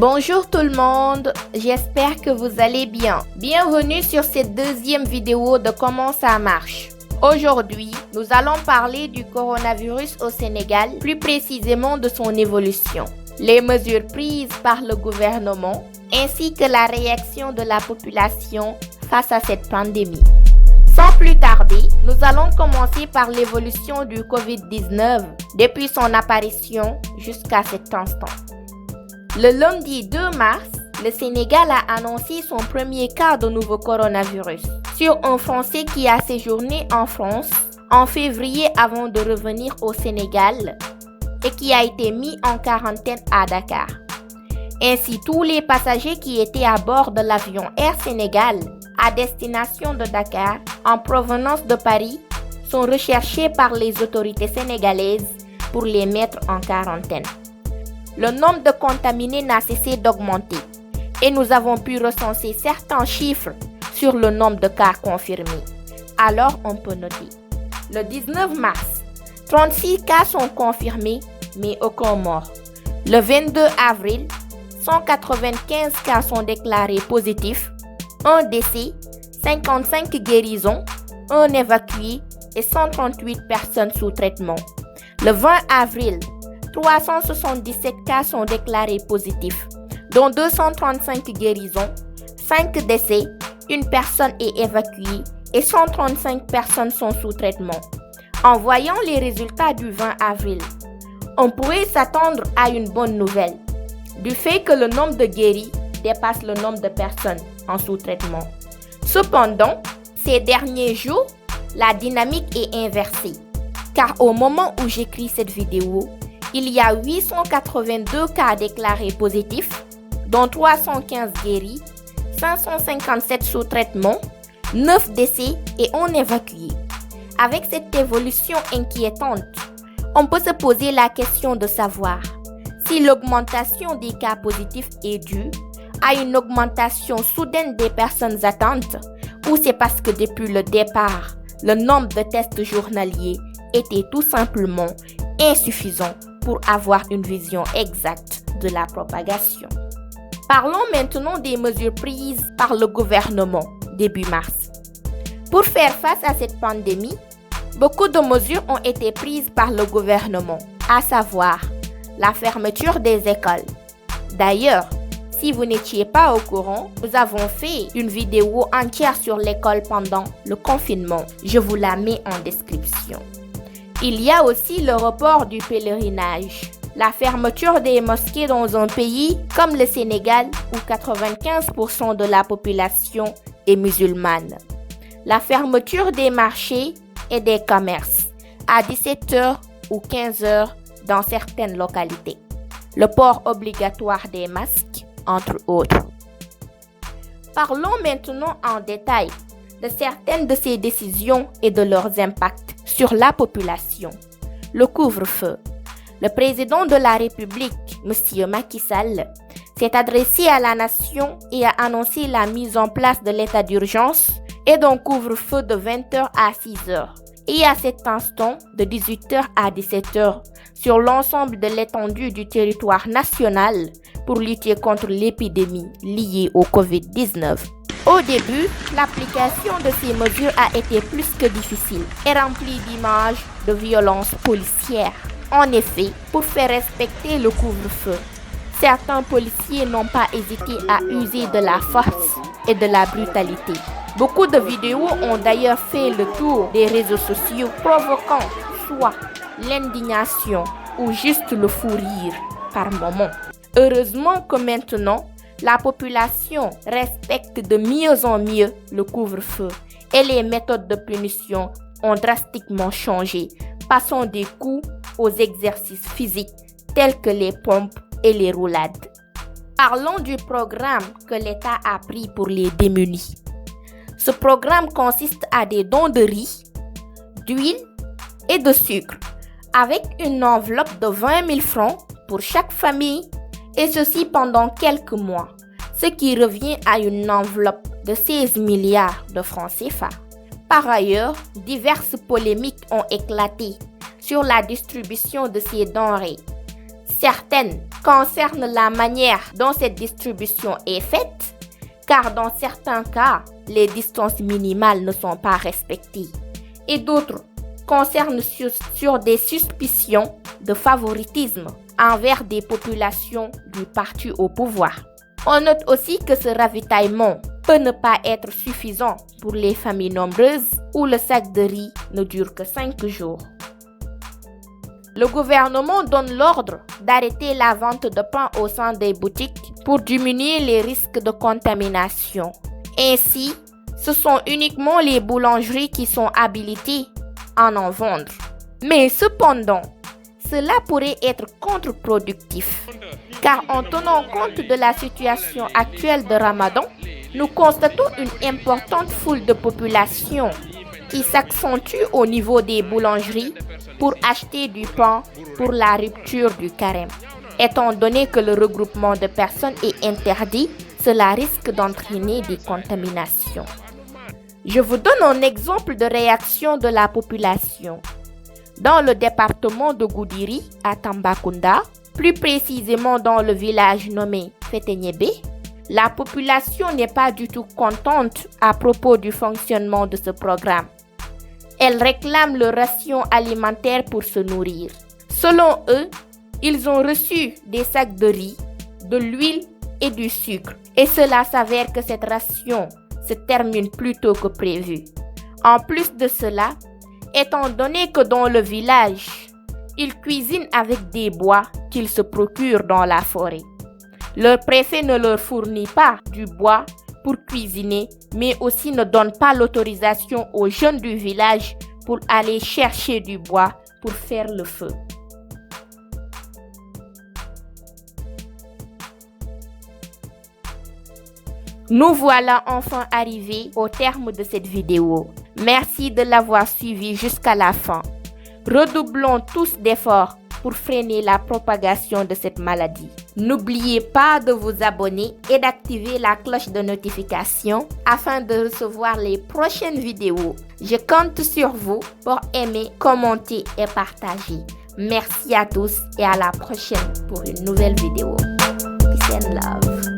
Bonjour tout le monde, j'espère que vous allez bien. Bienvenue sur cette deuxième vidéo de comment ça marche. Aujourd'hui, nous allons parler du coronavirus au Sénégal, plus précisément de son évolution, les mesures prises par le gouvernement, ainsi que la réaction de la population face à cette pandémie. Sans plus tarder, nous allons commencer par l'évolution du Covid-19 depuis son apparition jusqu'à cet instant. Le lundi 2 mars, le Sénégal a annoncé son premier cas de nouveau coronavirus sur un Français qui a séjourné en France en février avant de revenir au Sénégal et qui a été mis en quarantaine à Dakar. Ainsi, tous les passagers qui étaient à bord de l'avion Air Sénégal à destination de Dakar en provenance de Paris sont recherchés par les autorités sénégalaises pour les mettre en quarantaine. Le nombre de contaminés n'a cessé d'augmenter et nous avons pu recenser certains chiffres sur le nombre de cas confirmés. Alors on peut noter. Le 19 mars, 36 cas sont confirmés mais aucun mort. Le 22 avril, 195 cas sont déclarés positifs, un décès, 55 guérisons, un évacué et 138 personnes sous traitement. Le 20 avril, 377 cas sont déclarés positifs, dont 235 guérisons, 5 décès, une personne est évacuée et 135 personnes sont sous traitement. En voyant les résultats du 20 avril, on pourrait s'attendre à une bonne nouvelle, du fait que le nombre de guéris dépasse le nombre de personnes en sous-traitement. Cependant, ces derniers jours, la dynamique est inversée, car au moment où j'écris cette vidéo, il y a 882 cas déclarés positifs, dont 315 guéris, 557 sous traitement, 9 décès et 1 évacué. Avec cette évolution inquiétante, on peut se poser la question de savoir si l'augmentation des cas positifs est due à une augmentation soudaine des personnes atteintes ou c'est parce que depuis le départ, le nombre de tests journaliers était tout simplement insuffisant pour avoir une vision exacte de la propagation. Parlons maintenant des mesures prises par le gouvernement début mars. Pour faire face à cette pandémie, beaucoup de mesures ont été prises par le gouvernement, à savoir la fermeture des écoles. D'ailleurs, si vous n'étiez pas au courant, nous avons fait une vidéo entière sur l'école pendant le confinement. Je vous la mets en description. Il y a aussi le report du pèlerinage, la fermeture des mosquées dans un pays comme le Sénégal où 95% de la population est musulmane, la fermeture des marchés et des commerces à 17h ou 15h dans certaines localités, le port obligatoire des masques, entre autres. Parlons maintenant en détail de certaines de ces décisions et de leurs impacts sur la population. Le couvre-feu. Le président de la République, M. Macky Sall, s'est adressé à la nation et a annoncé la mise en place de l'état d'urgence et d'un couvre-feu de 20h à 6h et à cet instant de 18h à 17h sur l'ensemble de l'étendue du territoire national pour lutter contre l'épidémie liée au Covid-19. Au début, l'application de ces mesures a été plus que difficile et remplie d'images de violences policières. En effet, pour faire respecter le couvre-feu, certains policiers n'ont pas hésité à user de la force et de la brutalité. Beaucoup de vidéos ont d'ailleurs fait le tour des réseaux sociaux, provoquant soit l'indignation ou juste le fou rire par moments. Heureusement que maintenant, la population respecte de mieux en mieux le couvre-feu et les méthodes de punition ont drastiquement changé, passant des coups aux exercices physiques tels que les pompes et les roulades. Parlons du programme que l'État a pris pour les démunis. Ce programme consiste à des dons de riz, d'huile et de sucre, avec une enveloppe de 20 000 francs pour chaque famille, et ceci pendant quelques mois, ce qui revient à une enveloppe de 16 milliards de francs CFA. Par ailleurs, diverses polémiques ont éclaté sur la distribution de ces denrées. Certaines concernent la manière dont cette distribution est faite, car dans certains cas, les distances minimales ne sont pas respectées. Et d'autres concernent sur des suspicions de favoritisme envers des populations du parti au pouvoir. On note aussi que ce ravitaillement peut ne pas être suffisant pour les familles nombreuses où le sac de riz ne dure que 5 jours. Le gouvernement donne l'ordre d'arrêter la vente de pain au sein des boutiques pour diminuer les risques de contamination. Ainsi, ce sont uniquement les boulangeries qui sont habilitées à en vendre. Mais cependant, cela pourrait être contre-productif, car en tenant compte de la situation actuelle de Ramadan, nous constatons une importante foule de population qui s'accentue au niveau des boulangeries pour acheter du pain pour la rupture du carême. Étant donné que le regroupement de personnes est interdit, cela risque d'entraîner des contaminations. Je vous donne un exemple de réaction de la population. Dans le département de Goudiri, à Tambacounda, plus précisément dans le village nommé Fetenyebe, la population n'est pas du tout contente à propos du fonctionnement de ce programme. Elle réclame le ration alimentaire pour se nourrir. Selon eux, ils ont reçu des sacs de riz, de l'huile et du sucre. Et cela s'avère que cette ration se termine plus tôt que prévu. En plus de cela, étant donné que dans le village, ils cuisinent avec des bois qu'ils se procurent dans la forêt. Leur préfet ne leur fournit pas du bois pour cuisiner, mais aussi ne donne pas l'autorisation aux jeunes du village pour aller chercher du bois pour faire le feu. Nous voilà enfin arrivés au terme de cette vidéo. Merci de l'avoir suivi jusqu'à la fin. Redoublons tous d'efforts pour freiner la propagation de cette maladie. N'oubliez pas de vous abonner et d'activer la cloche de notification afin de recevoir les prochaines vidéos. Je compte sur vous pour aimer, commenter et partager. Merci à tous et à la prochaine pour une nouvelle vidéo. Peace and love.